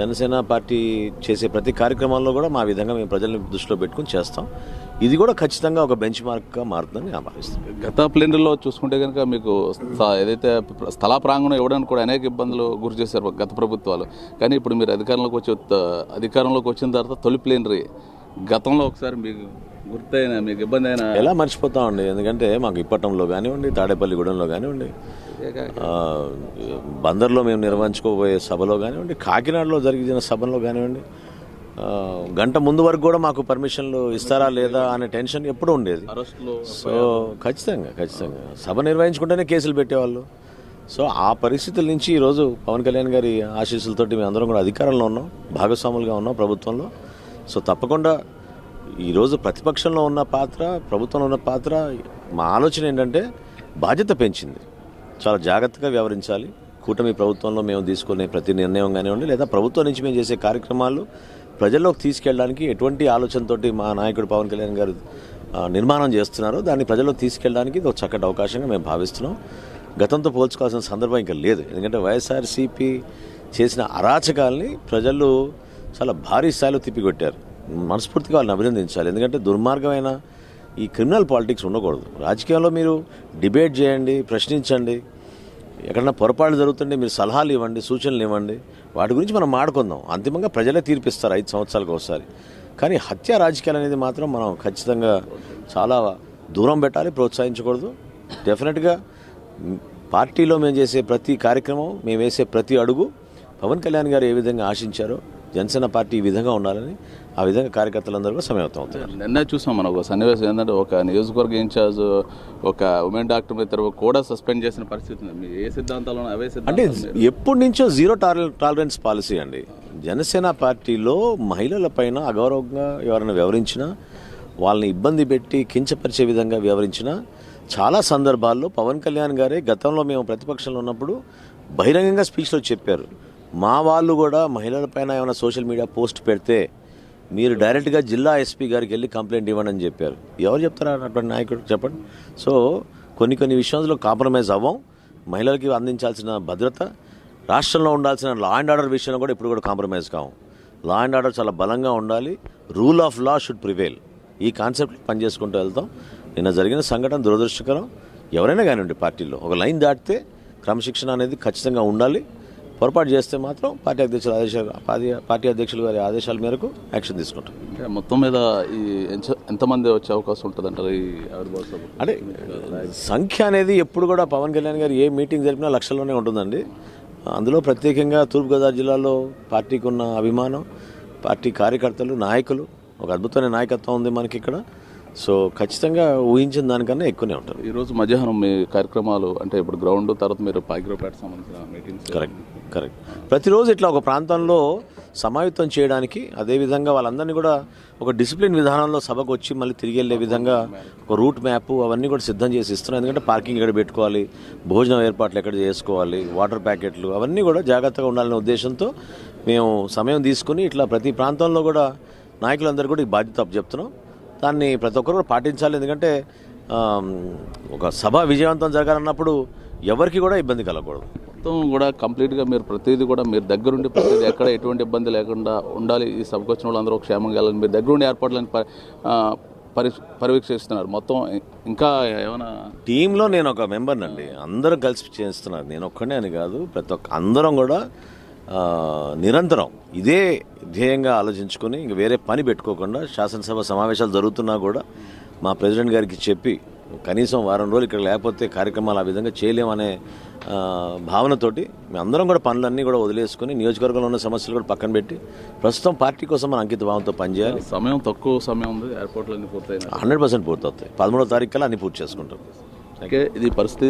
Janasena party చేసే ప్రతి కార్యక్రమాల్లో కూడా మా విధంగా మేము ప్రజల్ని దృష్టిలో పెట్టుకుని చేస్తాం. ఇది కూడా ఖచ్చితంగా ఒక బెంచ్ మార్క్గా మారుతుందని నేను భావిస్తాను. గత ప్లేనరీలో చూసుకుంటే కనుక మీకు ఏదైతే స్థల ప్రాంగణం ఇవ్వడానికి కూడా అనేక ఇబ్బందులు గురి చేశారు గత ప్రభుత్వాలు. కానీ ఇప్పుడు మీరు అధికారంలోకి వచ్చిన తర్వాత తొలి ప్లేనరీ గతంలో ఒకసారి మీకు గుర్తయినా మీకు ఇబ్బంది అయినా ఎలా మర్చిపోతామండి. ఎందుకంటే మాకు ఇప్పటంలో కానివ్వండి, తాడేపల్లిగూడెంలో కానివ్వండి, బందర్లో మేము నిర్వహించుకోబోయే సభలో కానివ్వండి, కాకినాడలో జరిగిన సభలో కానివ్వండి, గంట ముందు వరకు కూడా మాకు పర్మిషన్లు ఇస్తారా లేదా అనే టెన్షన్ ఎప్పుడూ ఉండేది. సో ఖచ్చితంగా సభ నిర్వహించుకుంటేనే కేసులు పెట్టేవాళ్ళు. సో ఆ పరిస్థితుల నుంచి ఈరోజు పవన్ కళ్యాణ్ గారి ఆశీస్సులతోటి మేము అందరం కూడా అధికారంలో ఉన్నాం, భాగస్వాములుగా ఉన్నాం ప్రభుత్వంలో. సో తప్పకుండా ఈరోజు ప్రతిపక్షంలో ఉన్న పాత్ర, ప్రభుత్వంలో ఉన్న పాత్ర, మా ఆలోచన ఏంటంటే బాధ్యత పెంచింది. చాలా జాగ్రత్తగా వ్యవహరించాలి. కూటమి ప్రభుత్వంలో మేము తీసుకునే ప్రతి నిర్ణయం కానివ్వండి, లేదా ప్రభుత్వం నుంచి మేము చేసే కార్యక్రమాలు ప్రజల్లోకి తీసుకెళ్ళడానికి ఎటువంటి ఆలోచనతోటి మా నాయకుడు పవన్ కళ్యాణ్ గారు నిర్మాణం చేస్తున్నారో దాన్ని ప్రజల్లోకి తీసుకెళ్ళడానికి ఇది ఒక చక్కటి అవకాశంగా మేము భావిస్తున్నాం. గతంతో పోల్చుకోవాల్సిన సందర్భం ఇంకా లేదు. ఎందుకంటే వైఎస్ఆర్సీపీ చేసిన అరాచకాల్ని ప్రజలు చాలా భారీ స్థాయిలో తిప్పికొట్టారు. మనస్ఫూర్తిగా వాళ్ళని అభినందించాలి. ఎందుకంటే దుర్మార్గమైన ఈ క్రిమినల్ పాలిటిక్స్ ఉండకూడదు. రాజకీయాల్లో మీరు డిబేట్ చేయండి, ప్రశ్నించండి, ఎక్కడన్నా పొరపాటు జరుగుతుంటే మీరు సలహాలు ఇవ్వండి, సూచనలు ఇవ్వండి, వాటి గురించి మనం మాట్లాడుకుందాం. అంతిమంగా ప్రజలే తీర్పిస్తారు 5 సంవత్సరాలకు ఒకసారి. కానీ హత్య రాజకీయాలు అనేది మాత్రం మనం ఖచ్చితంగా చాలా దూరం పెట్టాలి, ప్రోత్సహించకూడదు. డెఫినెట్గా పార్టీలో మేము చేసే ప్రతి కార్యక్రమం, మేము వేసే ప్రతి అడుగు పవన్ కళ్యాణ్ గారు ఏ విధంగా ఆశించారో జనసేన పార్టీ ఈ విధంగా ఉండాలని ఆ విధంగా కార్యకర్తలందరూ కూడా సమయత్తం అవుతారు. నిన్న చూసాం మనం ఒక సన్నివేశం ఏంటంటే ఒక నియోజకవర్గ ఇన్ఛార్జ్ ఒక ఉమెన్ డాక్టర్ మీద కూడా సస్పెండ్ చేసిన పరిస్థితి ఉంది. మీ ఏ సిద్ధాంతాలు అవే అంటే ఎప్పటి నుంచో జీరో టాలరెన్స్ పాలసీ అండి. జనసేన పార్టీలో మహిళల పైన అగౌరవంగా ఎవరైనా వ్యవహరించినా, వాళ్ళని ఇబ్బంది పెట్టి కించపరిచే విధంగా వ్యవహరించినా చాలా సందర్భాల్లో పవన్ కళ్యాణ్ గారే గతంలో మేము ప్రతిపక్షంలో ఉన్నప్పుడు బహిరంగంగా స్పీచ్లో చెప్పారు, మా వాళ్ళు కూడా మహిళల పైన ఏమైనా సోషల్ మీడియా పోస్ట్ పెడితే మీరు డైరెక్ట్గా జిల్లా ఎస్పీ గారికి వెళ్ళి కంప్లైంట్ ఇవ్వండి అని చెప్పారు. ఎవరు చెప్తారా అటువంటి నాయకుడు చెప్పండి. సో కొన్ని విషయాల్లో కాంప్రమైజ్ అవ్వం. మహిళలకి అందించాల్సిన భద్రత, రాష్ట్రంలో ఉండాల్సిన లా అండ్ ఆర్డర్ విషయంలో కూడా ఇప్పుడు కూడా కాంప్రమైజ్ కావం. లా అండ్ ఆర్డర్ చాలా బలంగా ఉండాలి. Rule of law should prevail. ఈ కాన్సెప్ట్ పనిచేసుకుంటూ వెళ్తాం. నిన్న జరిగిన సంఘటన దురదృష్టకరం. ఎవరైనా కానివ్వండి పార్టీలో ఒక లైన్ దాటితే క్రమశిక్షణ అనేది ఖచ్చితంగా ఉండాలి. పొరపాటు చేస్తే మాత్రం పార్టీ అధ్యక్షులు గారి ఆదేశాల మేరకు యాక్షన్ తీసుకుంటాం. మొత్తం మీద ఈ ఎంతమంది వచ్చే అవకాశం ఉంటుంది అంటారు? ఈ అంటే సంఖ్య అనేది ఎప్పుడు కూడా పవన్ కళ్యాణ్ గారు ఏ మీటింగ్ జరిపినా లక్షల్లోనే ఉంటుందండి. అందులో ప్రత్యేకంగా తూర్పుగోదావరి జిల్లాలో పార్టీకి ఉన్న అభిమానం, పార్టీ కార్యకర్తలు, నాయకులు, ఒక అద్భుతమైన నాయకత్వం ఉంది మనకి ఇక్కడ. సో ఖచ్చితంగా ఊహించిన దానికన్నా ఎక్కువనే ఉంటారు. ఈరోజు మధ్యాహ్నం మీ కార్యక్రమాలు అంటే ఇప్పుడు గ్రౌండ్ తర్వాత మీరు పాయిగ్రోపేట సంబంధించిన మీటింగ్స్ కరెక్ట్ ప్రతిరోజు ఇట్లా ఒక ప్రాంతంలో సమాయత్తం చేయడానికి, అదేవిధంగా వాళ్ళందరినీ కూడా ఒక డిసిప్లిన్ విధానంలో సభకు వచ్చి మళ్ళీ తిరిగి వెళ్ళే విధంగా ఒక రూట్ మ్యాప్ అవన్నీ కూడా సిద్ధం చేసి ఇస్తున్నాం. ఎందుకంటే పార్కింగ్ ఎక్కడ పెట్టుకోవాలి, భోజనం ఏర్పాట్లు ఎక్కడ చేసుకోవాలి, వాటర్ ప్యాకెట్లు అవన్నీ కూడా జాగ్రత్తగా ఉండాలనే ఉద్దేశంతో మేము సమయం తీసుకుని ఇట్లా ప్రతి ప్రాంతంలో కూడా నాయకులందరూ కూడా ఈ బాధ్యత చెప్తున్నాం. దాన్ని ప్రతి ఒక్కరు కూడా పాటించాలి. ఎందుకంటే ఒక సభ విజయవంతం జరగాలన్నప్పుడు ఎవరికి కూడా ఇబ్బంది కలగకూడదు. మొత్తం కూడా కంప్లీట్గా మీరు ప్రతిదీ కూడా మీరు దగ్గరుండి ప్రతిదీ ఎక్కడ ఎటువంటి ఇబ్బంది లేకుండా ఉండాలి. ఈ సభకు వచ్చిన వాళ్ళందరూ క్షేమంగా వెళ్ళాలి. మీరు దగ్గరుండి ఏర్పాట్లను పర్యవేక్షిస్తున్నారు. మొత్తం ఇంకా ఏమైనా టీంలో నేను ఒక మెంబర్నండి, అందరూ కలిసి చేస్తున్నారు. నేను ఒక్కడే అని కాదు, ప్రతి ఒక్క అందరం కూడా నిరంతరం ఇదే ధ్యేయంగా ఆలోచించుకొని ఇంక వేరే పని పెట్టుకోకుండా శాసనసభ సమావేశాలు జరుగుతున్నా కూడా మా ప్రెసిడెంట్ గారికి చెప్పి కనీసం వారం రోజులు ఇక్కడ లేకపోతే కార్యక్రమాలు ఆ విధంగా చేయలేమనే భావనతోటి మేమందరం కూడా పనులన్నీ కూడా వదిలేసుకుని నియోజకవర్గంలో ఉన్న సమస్యలు కూడా పక్కన పెట్టి ప్రస్తుతం పార్టీ కోసం మన అంకిత భావంతో పనిచేయాలి. సమయం తక్కువ సమయం ఉంది, ఎయిర్పోర్ట్లు అన్ని పూర్తయినా 100% పూర్తవుతాయి. 13వ తారీఖు కల్లా అన్ని పూర్తి చేసుకుంటాం. ఇది పరిస్థితి.